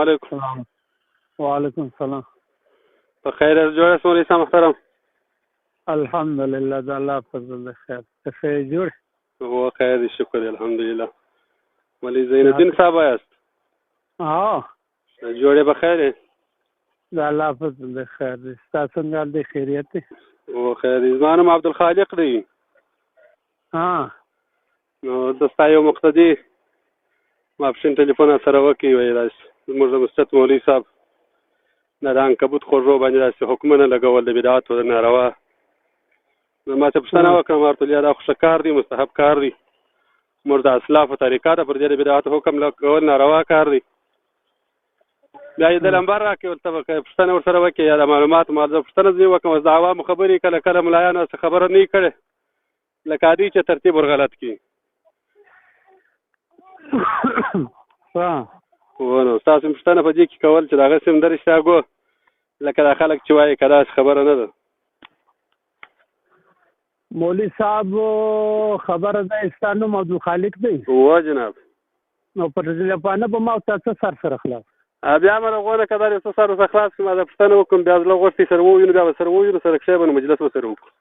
علیکم. وعلیکم السلام. په خیر جوړ یاست مولوي صاحب محترم؟ الحمدلله د الله فضل دی خیر. ته ښه جوړ؟ هو خیر دی شکر دی الحمدلله. مولوي زین الدین صاحب یاست؟ جوړ به خیر دی؟ د الله فضل دی خیر دی. ستا څنګه حال دی؟ خیریت دی؟ هو خیر دی. زما نوم عبدالخالق دی. نو د ستا یو مقتدي ماپښین ټلیفون سره وکړي وایي داسې زموږ د مستد مولوي صاحب د عنکبوت خوږو باندې داسې حکمونه لګول د بدعاتو د ناروا. نو ما ته پوښتنه وکړه ما ورته ویل دا خو ښه کار دی مستحب کار دی موږ د اسلافو طریقه ده پر دې د بدعاتو حکم لګول ناروا کار دی. بیا یې د نمبر راکړې ورته پوښتنه ورسره وکړې یا د معلوماتو ما زه پوښتنه ځینې وکړم اوس د عوامو خبرې کله کله ملایانو څه خبره نه وي کړې لکه عادي چې ترتیب ور غلط کړي. نو ستاسو پوښتنه په دې کې کول چې د هغه سم د رښتیاګو لکه دا خلک چې وایي که داسې خبره نه ده. مولوي صاحب خبره ده ستا نوم عبدالخالق دی؟ هو جناب. نو په ټلیفانه به ما ورته څه سر سره خلاص بیا ما غوښتنه که دا یو څه سر ورسره خلاص کړم ما دا پوښتنه وکړم بیا زړه غوښتې سره ووینو بیا به سره ووینو سره کښې به نو مجلس به سره وکړو.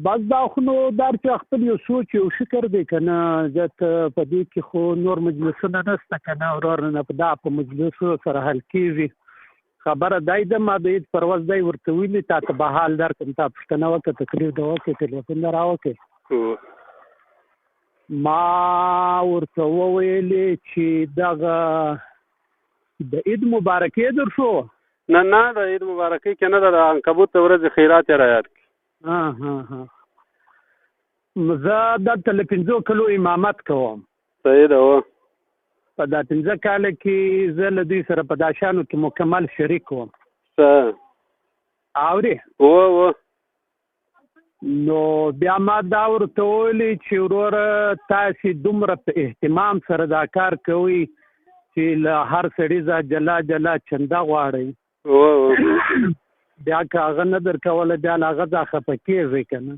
بس دا خو نو دا چې خپل یو سوچ یو فکر دی که نه زیات په دې کې خو نور مجلسونه نشته که نه ورور نه دا په مجلسو سره حل کېږي. خبره دای ده ما د عید پر ورځ دی ورته ویلي تا ته به حال درکړم تا پوښتنه وکړه تکلیف ده وکړې ټلیفون ده راوکړې ما ورته وویلې چې دغه د عید مبارکې در شو نه د عید مبارکۍ کې نه ده د عنکبوت د ورځې خیرات یې را یاد کړي. زه دلته له 5 کلو امامت کوم. صحیح ده. هو په دا 15 کاله کې زه له دوی سره په دا شیانو کې مکمل شریک وم. اورې؟ هو نو بیا ما دا ورته وویلې چې وروره تاسې دومره په اهتمام سره دا کار کوئ چې له هر سړي جلا جلا چنده غواړئ. بیا که هغه نه درکوله بیا له هغه ځا خفه کېږئ که نه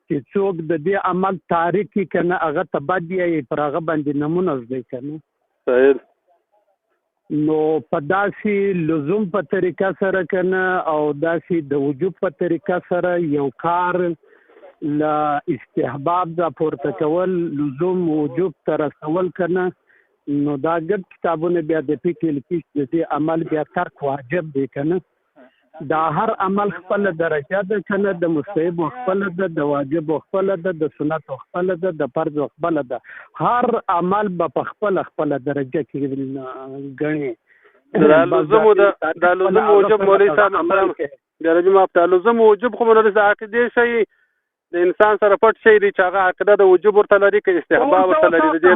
چې څوک د دې عمل تاریک کړي که نه هغه ته بد یې پر هغه باندې نمونه زده که نه. نو په داسې لزوم په طریقه سره که نه او داسې د وجوب په طریقه سره یو کار له استحباب دا پورته کول لزوم وجوب ته رسول که نه نو دا ګډ کتابونه بیا د فقه کې د دې عمل بیا ترک واجب دی که نه. دا هر عمل خپله درجه ده که نه د مستحب خپله ده د واجب خپله ده د سنت خپله ده د فرض خپله ده. هر عمل به په خپله درجه کې ګڼي. دا لزوم وجوب مولوي صاحب محترم دا لزوم وجوب خو مولوي صاحب عقیدې شی د انسان سره پټ شی دی چې هغه عقیده د وجوب ورته لري که استحباب ورته لري. د دې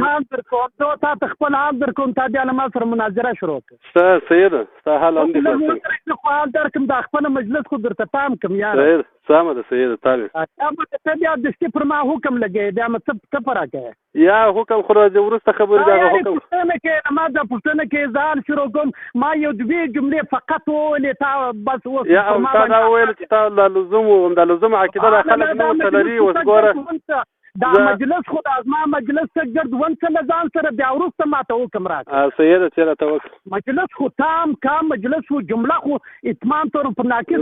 تا ته خپل حال درکوم تا بیا له ما سره مناظره شروع کړه. صحیح ده ستا حال هم دي حال درکم دا خپل مجلس خو درته پام کم یاره. سمه ده صحیح ده تابع ته بیا دستي پر ما حکم لګوې بیا مه څه په راکوې یا حکم خو راځي وروسته خبرې دغه حکم پوښتنه کې ما دا پوښتنه کې ځان شروع کوم ما یو دوې جملې فقط وویلې تا بس اوس یا تا دا وویل چې تا د لزوم عقیده د خلک نه ورته لري اوس ګوره دا مجلس خو دا زما مجلس ته ګرد ونڅه له ځان سره بیا وروسته ما ته حکم راکړه. صحیح ده چې راته وکړه مجلس خو تام کام مجلس خو جمله خو اتمام طور پر ناقص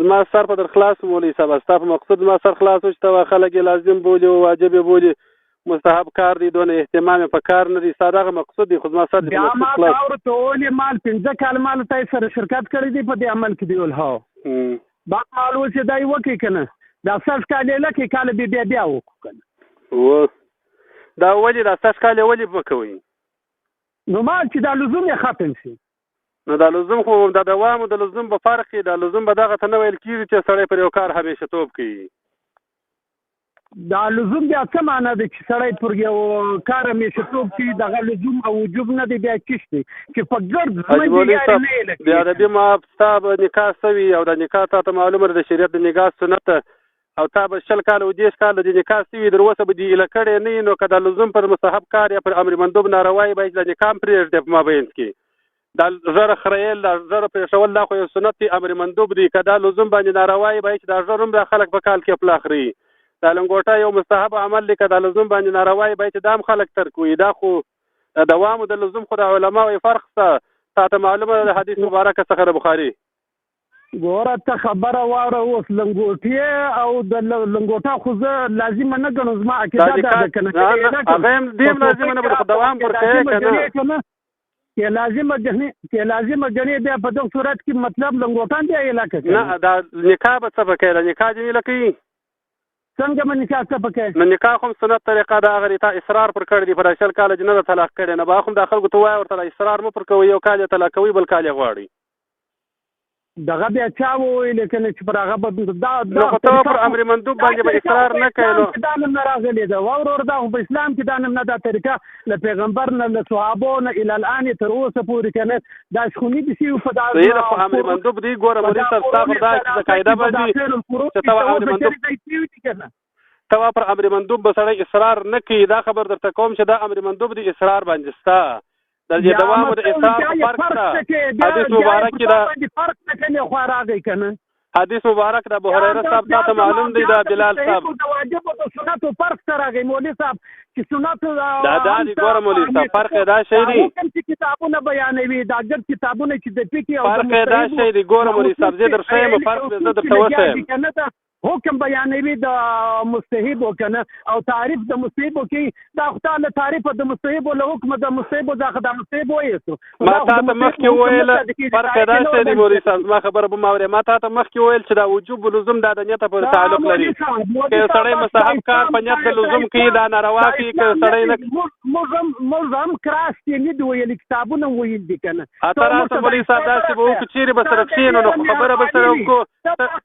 زما سر په در خلاص مولوي صاحب ستا په مقصود زما سر خلاص و چې ته خلک یې لازم بولي او واجب یې بولي مستحب کار دی دونه اهتمام په کار نه دی ستا دغه مقصود دی خو زما سر بیا ما تا ورته وویلې مال 15 کال مال ته سره شرکت کړی دی په دې عمل کې دی ولهو باک مال اوس یې دا یې وکړي که نه دا 7 کال یې لکې کال بیا وکړو که نه دا ولې دا 7 کال یې ولې به کوئ نو مال چې دا لزوم یې ختم شي نو دا لزوم خو د دوام او د لزوم به فرق دی دا لزوم به دغه ته نه ویل کېږي چې سړی پر یو کار همیشه توب کوي. دا لزوم بیا څه معنا دی چې سړی پر یو کار همیشه توب کوي دغه لزوم او وجوب نه دی بیا چیش دی چې په ګرد بیا د دې ما ستا به نکاح سوي او د نکاح تا ته معلومه ده د شریعت د نکاح سنت او تا به 20 کاله او 10 کاله د نکاح سوي در اوسه به دې ایله کړی نه نو که دا لزوم پر مستحب کار یا پر امر مندوب ناروایي باید د نکاح پرېږدي په مابینځ کې دا زره خریل دا زره پېښول دا خو یو سنت دی امر مندوب دی که دا لزوم باندې ناروایي باید چې دا زره هم دا خلک په کال کې پلاخري دا لنګوټه یو مستحب عمل دی که د لزوم باندې ناروا وي باید چې دا هم خلک ترک وي. دا خو د دوام د لزوم خو د علماو فرق شته. تاته معلومه ده د حدیث مبارکه څخه د بخاري. ګوره ته خبره واوره اوس لنګوټې او د لنګوټه خو زه لازمه نه ګڼم. زما عقیده ده که نه هغه هم دې لازمه نه خو دوام پر کوي که نه که لازمه ګڼې بیا په دغه صورت کې مطلب لنګوټان دی علاقه نه دا نکاح به څه پکې ده نکاح جميله کوي څنګه به نکاح څه پکې نو نکاح هم سنت طریقه ده هغه تا اصرار پر کړی دی پر 10 کال جنه طلاق کړي نه با هم د خلکو ته وای ورته اصرار مو پر کوي یو کال طلاق کوي بل کال غواړي دغه بیا چا وویل کنه چې پر هغه به دا نو خو ته پر امر مندوب باندې به اصرار نه کوي نو دا نه راغلی دا ورور دا په اسلام کې دا نه دا طریقه له پیغمبر نه له صحابو نه ال الان تر اوسه پورې کنه دا شخونی دي چې په دا د امر مندوب دی ګوره مولوی صاحب تاسو دا چې قاعده باندې چې تا امر مندوب توا پر امر مندوب به سره اصرار نه کوي دا خبر درته کوم چې دا امر مندوب دی اصرار باندې ستا درجه دوام د اصرار فرق ده. حدیث مبارک دا فرق نه کوي خو راغی کنه حدیث مبارک د ابو هريره صاحب ته معلوم دی دا بلال صاحب د واجب او سنت فرق سره راغی مولوی صاحب چې سنت دا دی ګوره مولوی صاحب فرق دا شی دی چې کتابونه بیانوي دا ګر کتابونه چې د فقې او فرق دا شی دی ګوره مولوی صاحب زه درښیم فرق زه درته وسم حکم بیانوي د مستحب کنه او تعریف د مستحب کی دا خدای تعریف د مستحب له حکم د مستحب دا خدای مستحب وایسو ما ته مخکې ویل فرق دا څه دی موري صاحب ما خبره به ماوره ما ته مخکې ویل چې دا وجوب لزوم د نیت په تعلق لري که سړی مستحب کار په نیت د لزوم کې دا ناروا کوي که سړی نه ملزم کراس کې نه دی ویل کتابونه ویل دي کنه اته مولوی صاحب دا چې وو کچيري به سره کښینو نو خبره به سره وکړو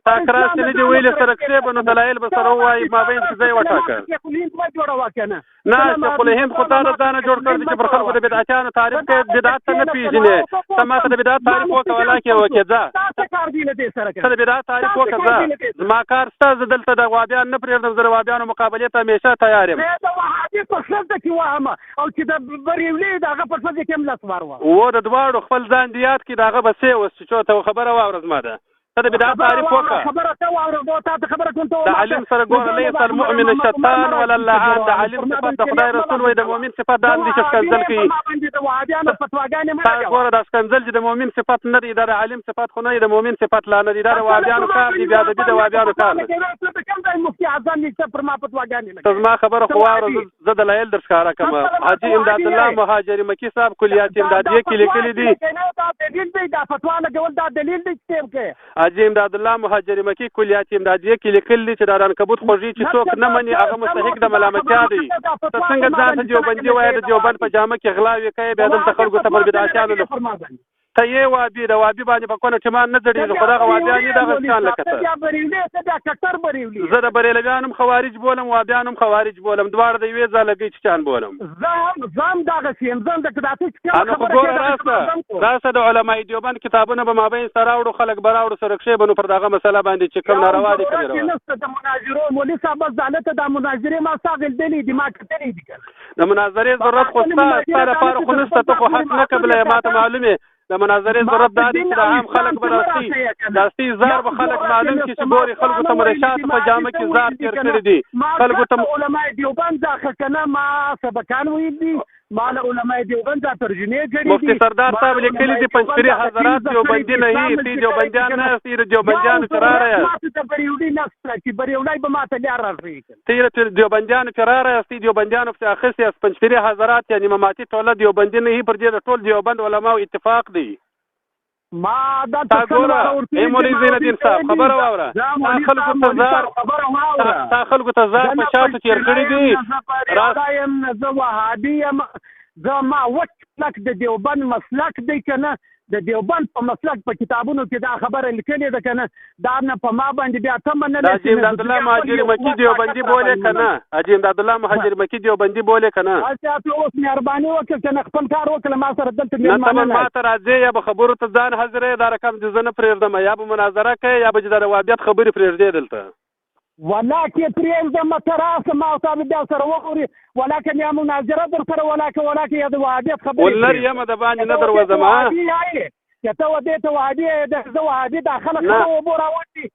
تا کراس نه دی ویل سره بنو دلایل به سره وای ما بین څه ځای وټاکه نه خپل هند خو دا نه جوړ کړی چې پر خلکو د بدعتانو تعریف کې بدعت نه پیژنې سما ته د بدعت تعریف وکولا کې وکړه څه کار دی له دې سره ته د بدعت تعریف وکړه ما کار ستاسو دلته د غوابیان نه پرېږدم زه غوابیانو مقابله ته همیشه تیار یم دا وهابي په څه د کې وامه او چې د بریولې دغه په څه کې هم لاس وارو و د دواړو خپل ځان دیات کې دغه بسې وس چې ته خبره واورز ما ده ته بدعت تعریف وکړه خبره ته واورو ته خبره كنت د علم سره ګور ليس المؤمن الشيطان ولا اللعان د علم صفات د خدای رسول وي د مؤمن صفات د اندي شکنزل کوي د وهابيانو فتواګانې ما ګور د شکنزل چې د مؤمن صفات نه دي د علم صفات خو نه دي د مؤمن صفات لا نه دي د وهابيانو کار دي بیا د وهابيانو کار کوم ځای مفتي اعظم نشته پر ما فتواګانې ته ما خبره خو واورو زه دلایل درښکارا کوم حاجی امداد الله مهاجر مکی صاحب کلیات امدادیه کې لیکلي دي دا فتوا نه ګول دا دلیل دی چې حاجی امداد الله مهاجر مکی کلیات امدادیه کې لیکلي چې د عنکبوت خوږی چې څوک نه مني هغه مستحق د ملامتیا دی ته څنګه ځان ته دیوبندي وایي د دیوبند په جامه کې غلاوي کوي بیا دلته خلکو ته پر بدعتانو ته یې وابي د وابي باندې په کونه چې ما نه ځړېږي خو دغه وابیانې دغه شان لکه زه د بریلویانو خوارج بولم وابیانو خوارج بولم دواړه د یوې ځای لګي چې چان بولم زم دغه شیم زم د کداتې انا خو ګوره راسه د علماء دیوبند کتابونه به مابین سره راوړو خلک به راوړو سره کښې بنو پر دغه مسله باندې چې کوم ناروا دي کوي د مناظرو مولوي صاحب ځانته د مناظرې ما ساغل دلی دي ما کتلې دي د مناظرې ضرورت خو ستا لپاره خو نشته ته خو حق نه قبلې ما ته معلومه د مناظرې ضرورت دا دی چې د عام خلک به داسې زار به خلک معلوم کړي چې ګوري خلکو ته مرشات په جامه کې زار تیر کړي دي خلکو ته علماء دیوبند ځکه کنه ما سبقان ویل دي مال علماء دیوبند ترجمه کړي دي مفتی سردار صاحب لیکلي دي پنځپيري حضرات دیوبندي نه هي تی دیوبندیان نه تی دیوبندیان قرار یا ته بریوډي نه چې بریوډای به ماته لار راځي تی دیوبندیان قرار یا تی دیوبندیان په اخص یا پنځپيري حضرات یعنی مماتي ټوله دیوبندي نه هي پر دې ټول دیوبند علماء اتفاق دي ما دا څنګه مولوی زین الدین صاحب خبر واوره خلکو ته زار په شاته تیر کړی دي رایم زه وهابي یم زه ما وټ د دیوبند مسلک دی کنه د دیوبند په مسلک په کتابونو کې دا خبره لیکلې ده کنه دا نه په ما باندې بیا ته منل دا چې امداد الله مهاجر مکی دیوبندي بولې کنه اجي امداد الله مهاجر مکی دیوبندي بولې کنه اته اوس مهرباني وکړه کنه خپل کار وکړه ما سره دلته نه ما ته راځي یا به خبرو ته ځان حاضرې دا رقم د زنه پرېږدم یا به مناظره کوي یا به د وابیت خبرې پرېږدي دلته ولکه پرېږدم تراس ما صاحب بیا سره وخوري ولکه یا مناظره در سره ولکه یا د وابیت خبرې ولر یم د باندې نه دروازه ما چې ته ودې ته وهابي د زه وهابي دا خلک سره اوبو راوړي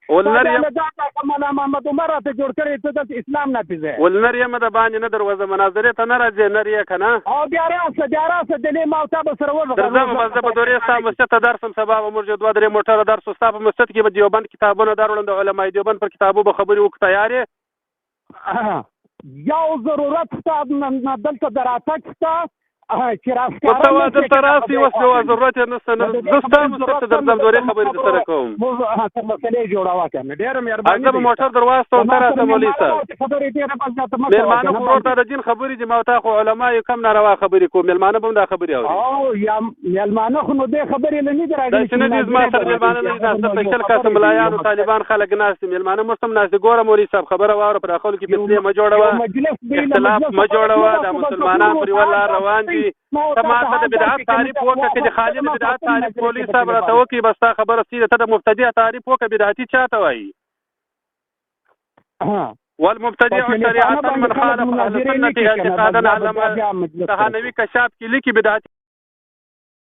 دا محمد عمر راته جوړ کړی ته د اسلام نافظه ول نر یم د باندې نه دروازه مناظره ته نه راځي نر یې کنه او بیا راسه دلې ما او تا به سره ورغلو درځم بس په دورې ستا مسجد ته درسم سبا به موږ 2-3 موټر درس ستا په مسجد کې به دیوبند کتابونه دروړم د علماء دیوبند پر کتابو به خبرې وکړو تیار یې یو ضرورت شته دلته د راتګ شته چې راستاره دلته راسي اوس یو ضرورت یې نشته زه ستا مسجد ته درځم دورې خبرې سره کوم موږ مسلې جوړوه کنه ډېره مهرباني زه به موټر در واستوم ته راځه مولوي صاحب مېلمانه خو ورته د دین خبرې دي ما تا خو علما یې کم ناروا خبرې کوم مېلمانه به هم دا خبرې اوري او یا مېلمانه خو نو دې خبرې نه دي راغلي داسې نه دي زما سره مېلمانه نه دي ناسته په شل کاسه ملایانو طالبان خلک ناست دي مېلمانه موږ هم ناست دي ګوره مولوي صاحب خبره واوره پر خلکو کې فتنې مه جوړوه اختلاف مه جوړوه دا مسلمانان پر یوه لار روان دي ته ما ته د بدعت تعریف وکړه که د خالي د بدعت تعریف مولوي صاحب راته وکړي بس تا خبره سیده ته د مبتدع تعریف وکړه بدعتي چا ته وایي والمبتدع شریعة من خالف اهل السنة اعتقادا علما تهانوي کشاف کې لیکي بدعتي